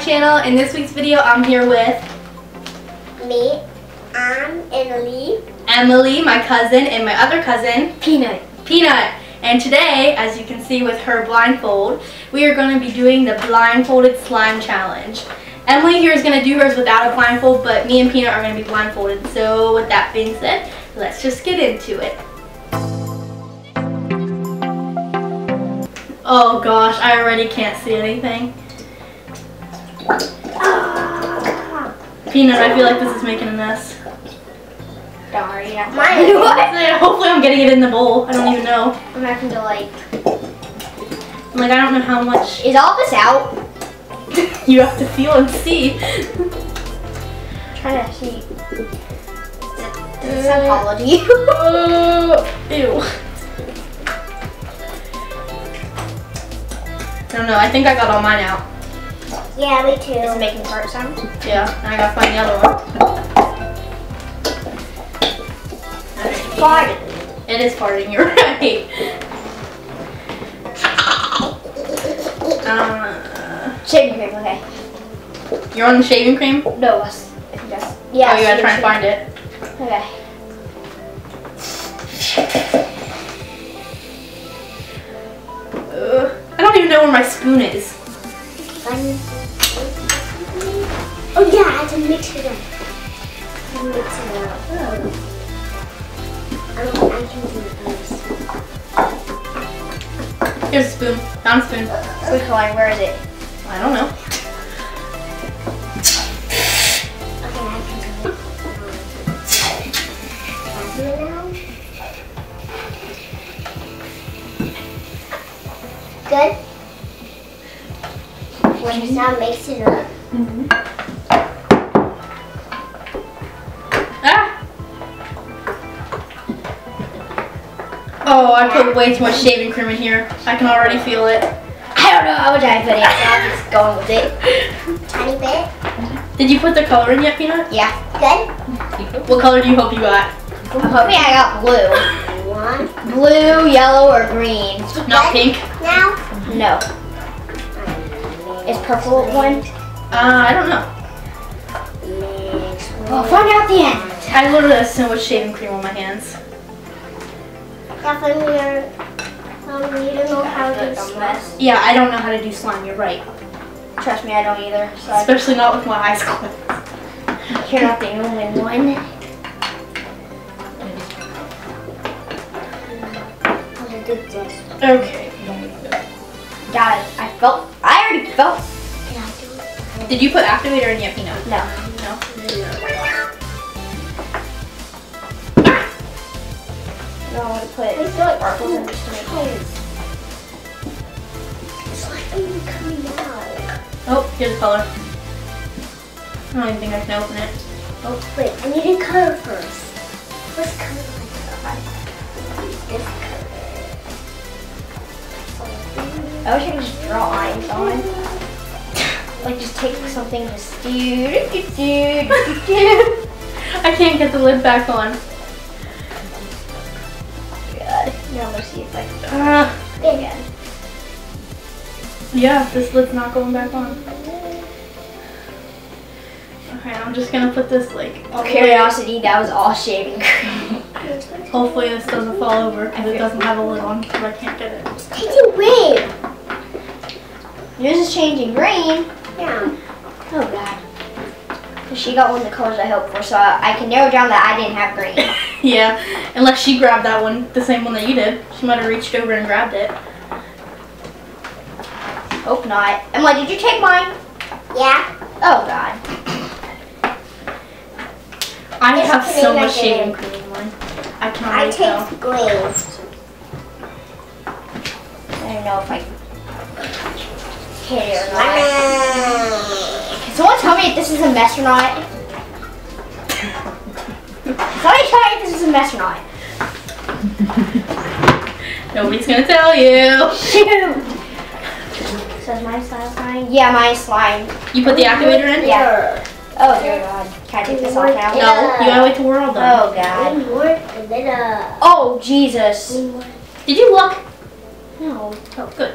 channel. In this week's video, I'm here with me. I'm Emily, my cousin, and my other cousin, Peanut. And today, as you can see with her blindfold, we are going to be doing the blindfolded slime challenge. Emily here is going to do hers without a blindfold, but me and Peanut are going to be blindfolded. So with that being said, let's just get into it. Oh gosh, I already can't see anything. Peanut, I feel like this is making a mess. Sorry, not mine. Hopefully I'm getting it in the bowl. I don't even know. I'm having to I don't know how much. Is all this out? You have to feel and see. Trying to see. Does it sound hollow to you? Ew. I don't know. I think I got all mine out. Yeah, me too. Is it making fart sounds? Yeah, and I gotta find the other one. Farting. It is farting, you're right. Shaving cream, okay. You're on the shaving cream? No, yeah. Oh, you gotta try and find it. Okay. I don't even know where my spoon is. Oh yeah, I have to mix it up. I can do this. Here's a spoon. Found a spoon. Which one? Where is it? I don't know. Okay, I can do it. Good? When you now mix it up. Oh, I put way too much shaving cream in here. I can already feel it. I don't know how much I put in, so I'm just going with it. Tiny bit. Did you put the color in yet, Peanut? Yeah. Good? What color do you hope you got? I'm hoping I got blue. Blue, yellow, or green. Not pink? Now? No. Is purple one? I don't know. We'll find out at the end. I literally have so much shaving cream on my hands. You don't know how to do slime. Yeah, I don't know how to do slime, you're right. Trust me, I don't either. So especially not with my eyes closed. You're not the only one. Okay. Got it. I already felt. Did you put activator in yet, Peanut? No. No? No, I want to put sparkles in just to make it. It's like coming out. Oh, here's the color. I don't even think I can open it. Oh, wait, I need a color first. What's color like this color? I wish I could just draw lines on it. Like just take something, just I can't get the lid back on. Now let's see if I can. Again. Yeah, this lid's not going back on. Okay, I'm just gonna put this like. Curiosity, that was all shaving cream. Hopefully this doesn't fall over because it doesn't have a lid on because I can't get it. Take it away. Yours is changing green. Yeah. Oh god. She got one of the colors I hoped for, so I can narrow down that I didn't have green. Yeah, unless she grabbed that one, the same one that you did. She might have reached over and grabbed it. Hope not. Emily, did you take mine? Yeah. Oh god. I have so much shaving cream in mine. I can already tell. I take green. I don't know if I hit it or not. Can someone tell me if this is a mess or not? Somebody tell me if this is a mess or not. Nobody's gonna tell you. Shoot. So is mine slime? Yeah, mine's slime. You put the activator in? Yeah. Oh dear god. Can I take this off now? No, you gotta wait till we're all done. Oh god. Oh Jesus. Did you look? No. Oh, good.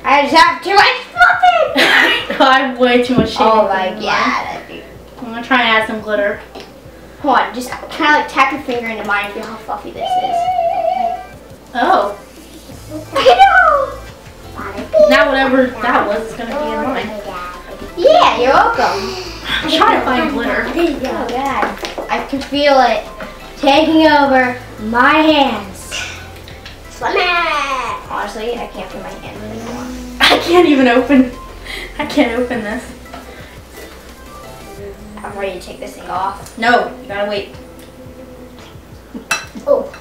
I I just have too much fluffy. I have way too much shaving Oh cream my in mine. god. I'm gonna try and add some glitter. Hold on, just kind of like tap your finger into mine and feel how fluffy this is. Oh. I know. Now whatever that was is gonna be in mine. Yeah, you're welcome. I'm trying to find glitter. Oh god. I can feel it taking over my hands. Honestly, I can't feel my hands anymore. I can't even open. I can't open this. I'm ready to take this thing off. No, you gotta wait. Oh.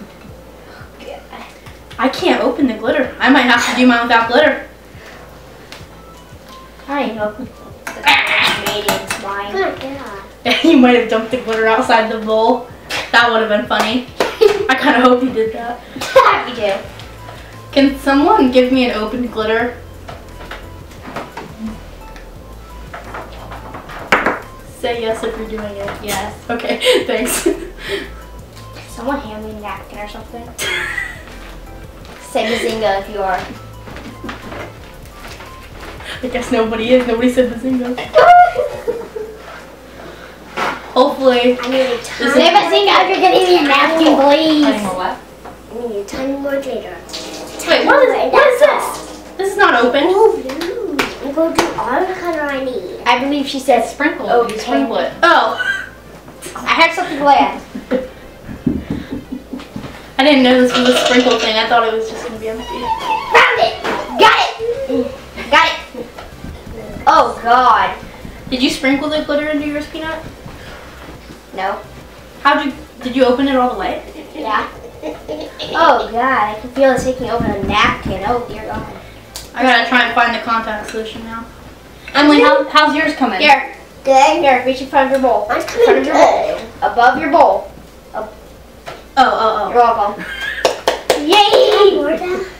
I can't open the glitter. I might have to do mine without glitter. I know. It's mine. You might have dumped the glitter outside the bowl. That would have been funny. I kind of hope you did that. You do. Can someone give me an open glitter? Say yes if you're doing it. Yes. Okay, thanks. Someone hand me a napkin or something. Say Bazinga if you are. I guess nobody is. Nobody said Bazinga. Hopefully. I need a tiny Say Bazinga if you're gonna give me a napkin, please. Tiny more what? I need a tiny more glitter. Wait, what is this? This is not open. Oh, blue. I'm going to do all the color I need. I believe she said sprinkle. Oh, you sprinkle it. Oh. I had something bland. I didn't know this was a sprinkle thing. I thought it was just going to be empty. Found it! Got it! Got it! Oh, God. Did you sprinkle the glitter into yours, Peanut? No. Did you open it all the way? Yeah. Oh, God. I can feel it taking over the napkin. Oh, dear God. I gotta try and find the contact solution now. Emily, how's yours coming? Here. Good. Here, reach in front of your bowl. Mine's coming in front of your bowl. Above your bowl. Oh. You're welcome. Yay!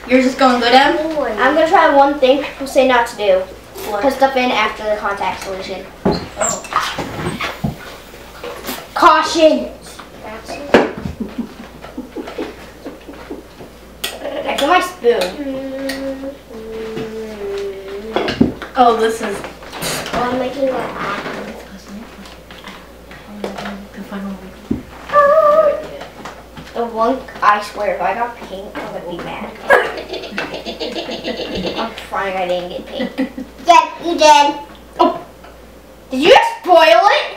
Yours is going good, Em? I'm going to try one thing people say not to do. What? Put stuff in after the contact solution. Oh. Caution! I feel my spoon. Oh, this is... I'm making that. The one, I swear, if I got pink, I would be mad. I'm crying I didn't get pink. Yeah, you did. Oh. Did you just spoil it?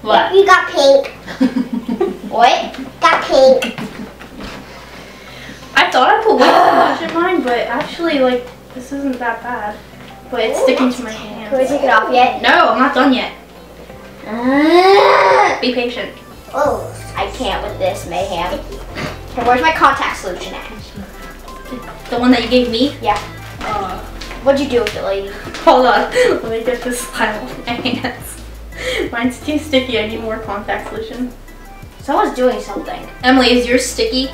What? You got pink. What? Got pink. I thought I put way too much in mine, but actually, like, this isn't that bad. But it's sticking to my hands. Can we take it off yet? No, I'm not done yet. Be patient. Oh, I can't with this mayhem. Okay, where's my contact solution at? The one that you gave me? Yeah. What'd you do with it, lady? Hold on. Let me get this slime off my hands. Mine's too sticky. I need more contact solution. Someone's doing something. Emily, is yours sticky?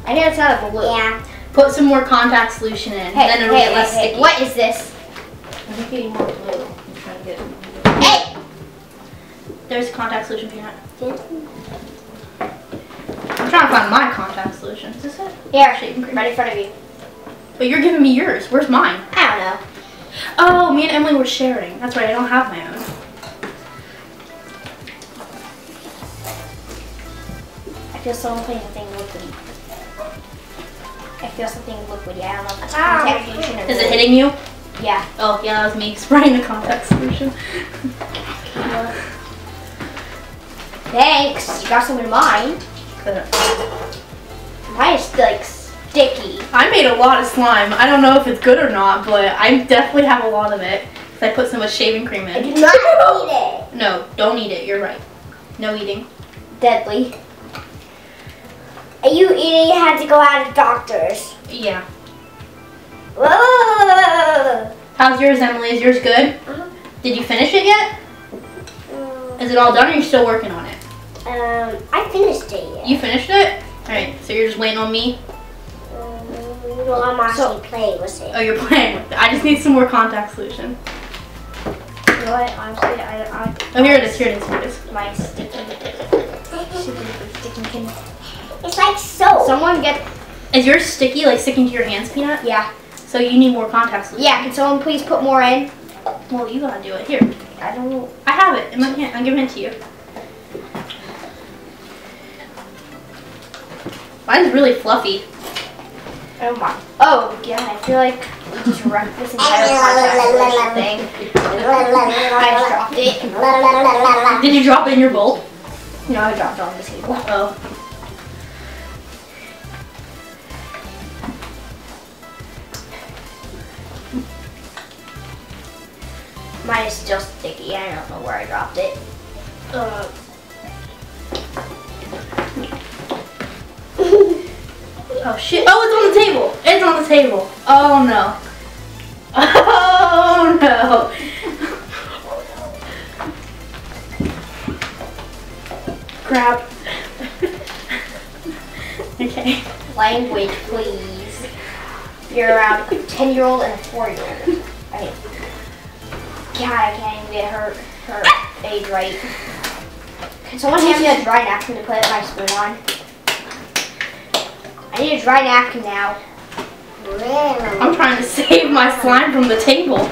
I think it's out of blue. Yeah. Put some more contact solution in. Then it'll get less sticky. What is this? I think you need more blue. I'm trying to get... Hey! There's contact solution, Peanut. I'm trying to find my contact solution. Is this it? Here, Shaving cream. right in front of you. But you're giving me yours. Where's mine? I don't know. Oh, me and Emily were sharing. That's right. I don't have my own. I feel something liquidy. I feel something liquidy. I don't know if it's contact solution or Is it hitting you? Yeah. Oh, yeah, that was me spraying the contact solution. Thanks. You got some in mine. Mine is like sticky. I made a lot of slime. I don't know if it's good or not, but I definitely have a lot of it. Because I put so much shaving cream I in. do not eat it. No, don't eat it. You're right. No eating. Deadly. You eating, you had to go out of doctors. Yeah. Whoa. How's yours, Emily? Is yours good? Did you finish it yet? Is it all done or are you still working on it? I finished it yet. You finished it? Alright, so you're just waiting on me? Well, I'm actually playing with it. Oh, you're playing with it. I just need some more contact solution. You know what? Honestly, Oh, here it is. Here it is. Here it is. My sticky. It's like soap. Someone get Is yours sticky, like sticking to your hands, Peanut? Yeah. So you need more contact solution. Yeah, can someone please put more in? Well, you gotta do it. Here. I don't know. I have it in my hand. I'm giving it to you. Mine's really fluffy. Oh my. Oh, yeah, I feel like we just wrecked this entire contact solution thing. I just dropped it. Did you drop it in your bowl? No, I dropped it on the table. Oh. Mine is still sticky. I don't know where I dropped it. Oh shit. Oh, it's on the table. It's on the table. Oh no. Oh no. Crap. Okay. Language, please. You're around a 10-year-old and a 4-year-old. God, I can't even get her age right. Can someone hand me a dry napkin to put my spoon on? I need a dry napkin now. I'm trying to save my slime from the table.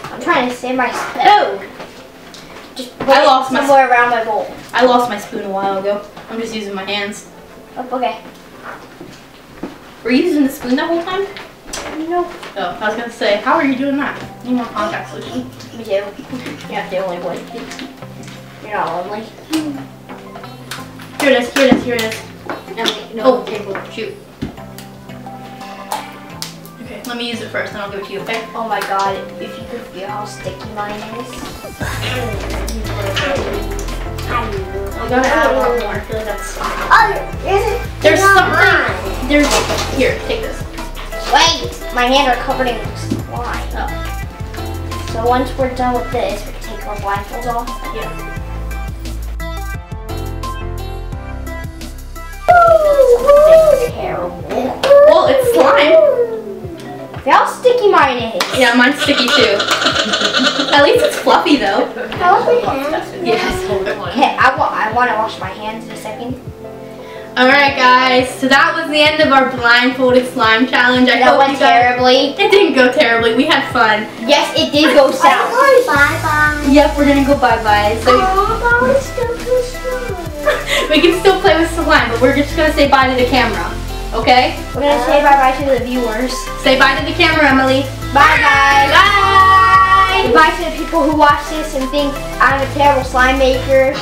I'm trying to save my spoon. Oh! Just put I it lost my somewhere around my bowl. I lost my spoon a while ago. I'm just using my hands. Oh, okay. Were you using the spoon the whole time? No. Oh, I was gonna say, how are you doing that? Need more contact solution. Me too. You're not the only one. You're not lonely. Here it is, here it is, here it is. No. Oh, table, shoot. Okay, let me use it first, then I'll give it to you, okay? Oh my god, if you could feel how sticky mine is. I gotta add a lot more. I feel like that's... There's something... There's... Here, take this. Wait! My hands are covered in slime. Oh. So once we're done with this, we can take our blindfolds off. Yeah. Terrible. Well, it's slime. See how sticky mine is. Yeah, mine's sticky too. At least it's fluffy though. Yes. Okay, I want to wash my hands in a second. Alright guys, so that was the end of our blindfolded slime challenge. I That hope went you guys... terribly. It didn't go terribly. We had fun. Yes, it did go south. Bye-bye. Yep, we're gonna go bye-bye. So Oh, it's still too slow. we can still play with slime, but we're just gonna say bye to the camera. Okay? We're going to say bye-bye to the viewers. Say bye to the camera, Emily. Bye-bye. Bye! Goodbye to the people who watch this and think I'm a terrible slime maker.